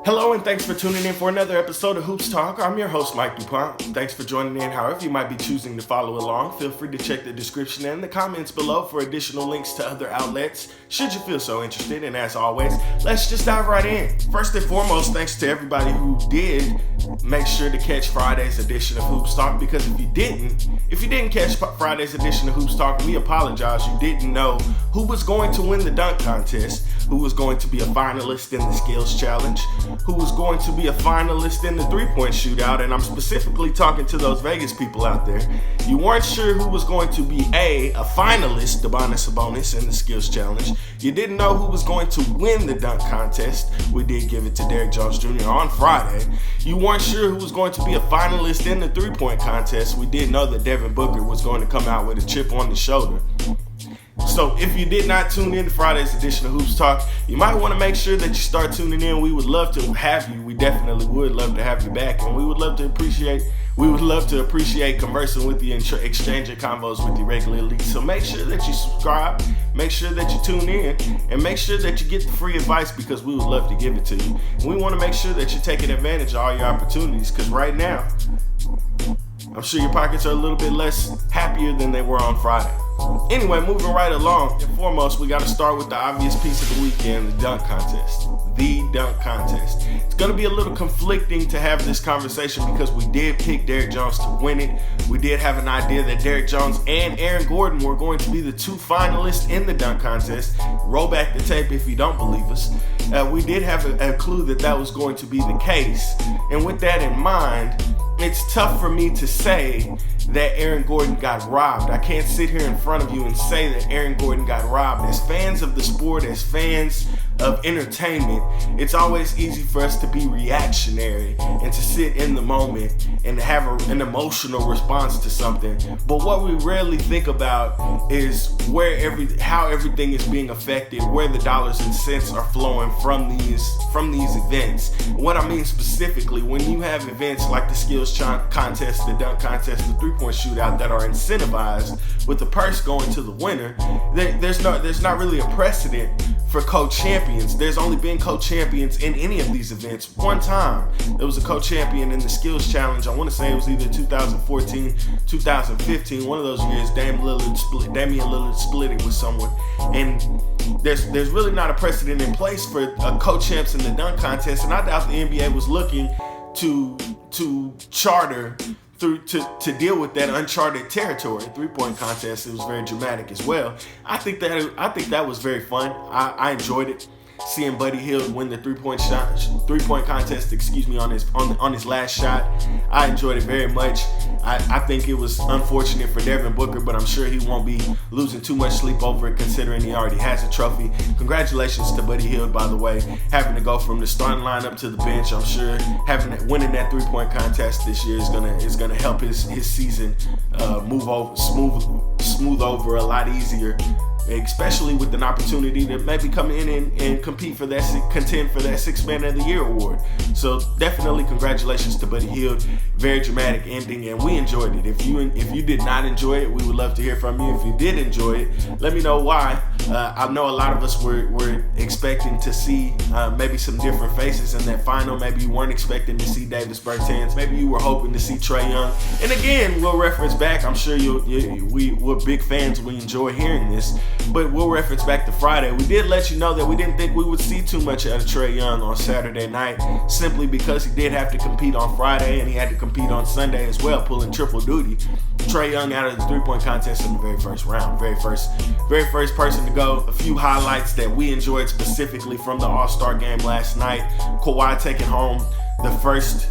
Hello and thanks for tuning in for another episode of Hoops Talk. I'm your host, Mike DuPont. Thanks for joining in. However you might be choosing to follow along, feel free to check the description and the comments below for additional links to other outlets, should you feel so interested. And as always, let's just dive right in. First and foremost, thanks to everybody who did make sure to catch Friday's edition of Hoops Talk, because if you didn't catch Friday's edition of Hoops Talk, we apologize. You didn't know who was going to win the dunk contest, who was going to be a finalist in the skills challenge, who was going to be a finalist in the three-point shootout, and I'm specifically talking to those Vegas people out there. You weren't sure who was going to be a finalist, Sabonis, in the skills challenge. You didn't know who was going to win the dunk contest. We did give it to Derrick Jones Jr. on Friday. You weren't sure who was going to be a finalist in the three-point contest. We did know that Devin Booker was going to come out with a chip on his shoulder. So if you did not tune in to Friday's edition of Hoops Talk, you might want to make sure that you start tuning in. We would love to have you. We definitely would love to have you back, and we would love to appreciate conversing with you and exchanging convos with you regularly. So make sure that you subscribe, make sure that you tune in, and make sure that you get the free advice, because we would love to give it to you. And we want to make sure that you're taking advantage of all your opportunities, because right now, I'm sure your pockets are a little bit less happier than they were on Friday. Anyway, moving right along. Foremost, we got to start with the obvious piece of the weekend, the dunk contest. The dunk contest. It's going to be a little conflicting to have this conversation, because we did pick Derrick Jones to win it. We did have an idea that Derrick Jones and Aaron Gordon were going to be the two finalists in the dunk contest. Roll back the tape if you don't believe us. We did have a clue that was going to be the case. And with that in mind, it's tough for me to say that Aaron Gordon got robbed. I can't sit here in front of you and say that Aaron Gordon got robbed. As fans of the sport, as fans of entertainment, it's always easy for us to be reactionary and to sit in the moment and have an emotional response to something. But what we rarely think about is how everything is being affected, where the dollars and cents are flowing from these events. What I mean specifically, when you have events like the skills contest, the dunk contest, the three-point shootout that are incentivized with the purse going to the winner, there's not really a precedent for co-champions. There's only been co-champions in any of these events. One time, there was a co-champion in the skills challenge. I want to say it was either 2014, 2015. One of those years, Damian Lillard split it with someone. And there's really not a precedent in place for co-champs in the dunk contest. And I doubt the NBA was looking to charter to deal with that uncharted territory. Three-point contest, it was very dramatic as well. I think that was very fun. I enjoyed it. Seeing Buddy Hield win the three-point contest, on his last shot. I enjoyed it very much. I think it was unfortunate for Devin Booker, but I'm sure he won't be losing too much sleep over it, considering he already has a trophy. Congratulations to Buddy Hield, by the way, having to go from the starting lineup to the bench. I'm sure winning that three-point contest this year is gonna help his season smooth over a lot easier, especially with an opportunity to maybe come in and contend for that Sixth Man of the Year award. So definitely congratulations to Buddy Hield. Very dramatic ending, and we enjoyed it. If you did not enjoy it, we would love to hear from you. If you did enjoy it, let me know why. I know a lot of us were expecting to see maybe some different faces in that final. Maybe you weren't expecting to see Davis Bertans. Maybe you were hoping to see Trae Young. And again, we'll reference back. I'm sure we're big fans. We enjoy hearing this. But we'll reference back to Friday. We did let you know that we didn't think we would see too much out of Trae Young on Saturday night, simply because he did have to compete on Friday and he had to compete on Sunday as well, pulling triple duty. Trae Young out of the three-point contest in the very first round. Very first person to go. A few highlights that we enjoyed specifically from the All-Star game last night. Kawhi taking home the first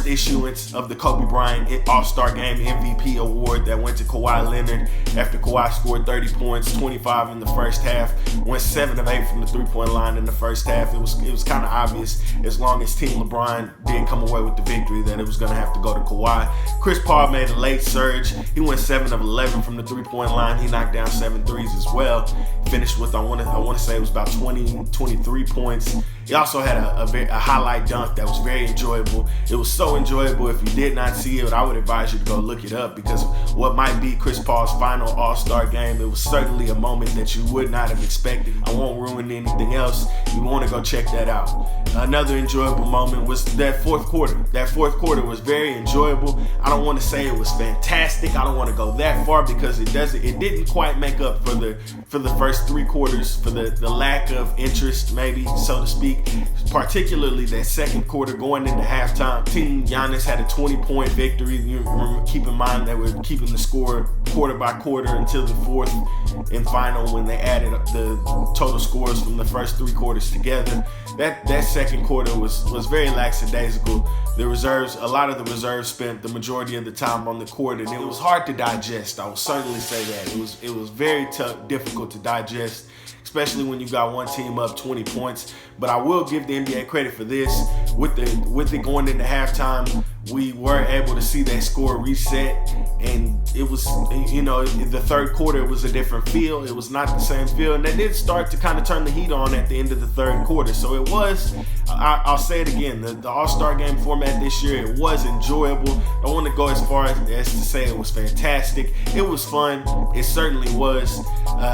issuance of the Kobe Bryant All-Star Game MVP award that went to Kawhi Leonard after Kawhi scored 30 points, 25 in the first half, went 7 of 8 from the three-point line in the first half. It was kind of obvious, as long as Team LeBron did come away with the victory, that it was going to have to go to Kawhi. Chris Paul made a late surge. He went 7 of 11 from the three-point line. He knocked down 7 threes as well. Finished with, I want to say it was about 23 points. He also had a highlight dunk that was very enjoyable. enjoyable. It was so enjoyable. If you did not see it, I would advise you to go look it up, because what might be Chris Paul's final All-Star game, it was certainly a moment that you would not have expected. I won't ruin anything else. You want to go check that out. Another enjoyable moment was that fourth quarter. That fourth quarter was very enjoyable. I don't want to say it was fantastic. I don't want to go that far, because it didn't quite make up for the first three quarters, for the lack of interest, maybe, so to speak. Particularly that second quarter going into halftime. Team Giannis had a 20-point victory. Keep in mind they were keeping the score quarter by quarter until the fourth and final, when they added the total scores from the first three quarters together. That second quarter was very lackadaisical. A lot of the reserves spent the majority of the time on the court, and it was hard to digest. I will certainly say that. It was very tough, difficult to digest, especially when you got one team up 20 points. But I will give the NBA credit for this. With it going into halftime, we were able to see that score reset, and it was, the third quarter, it was a different feel. It was not the same feel, and they did start to kind of turn the heat on at the end of the third quarter. So it was, I'll say it again, the All-Star game format this year, it was enjoyable. I don't want to go as far as to say it was fantastic. It was fun. It certainly was.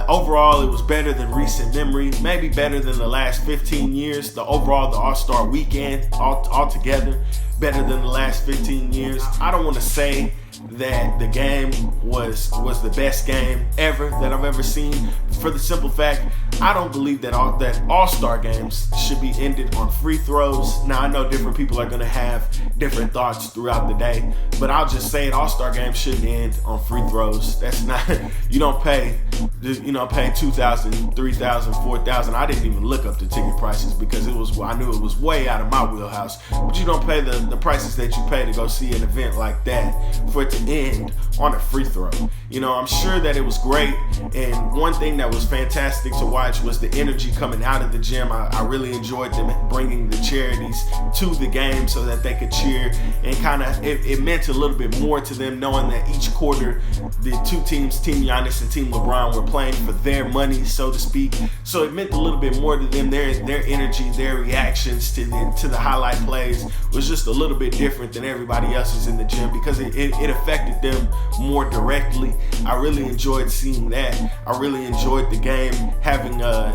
Overall, it was better than recent memory, maybe better than the last 15 years. The All-Star weekend altogether, better than the last 15 years. I don't want to say that the game was the best game ever that I've ever seen, for the simple fact I don't believe that All-Star games should be ended on free throws. Now, I know different people are going to have different thoughts throughout the day, but I'll just say it, All-Star games shouldn't end on free throws. That's not, you don't pay $2,000, $3,000, $4,000. I didn't even look up the ticket prices, because I knew it was way out of my wheelhouse. But you don't pay the prices that you pay to go see an event like that for it to end on a free throw. I'm sure that it was great, and one thing that was fantastic to watch was the energy coming out of the gym. I really enjoyed them bringing the charities to the game so that they could cheer, and kind of it meant a little bit more to them, knowing that each quarter the two teams, Team Giannis and Team LeBron, were playing for their money, so to speak. So it meant a little bit more to them. Their energy, their reactions to the highlight plays was just a little bit different than everybody else's in the gym, because it affected them more directly. I really enjoyed seeing that. I really enjoyed the game.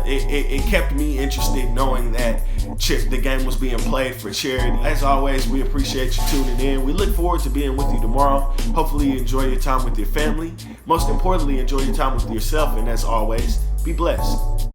It kept me interested, knowing that the game was being played for charity. As always, we appreciate you tuning in. We look forward to being with you tomorrow. Hopefully you enjoy your time with your family. Most importantly, enjoy your time with yourself, and as always, be blessed.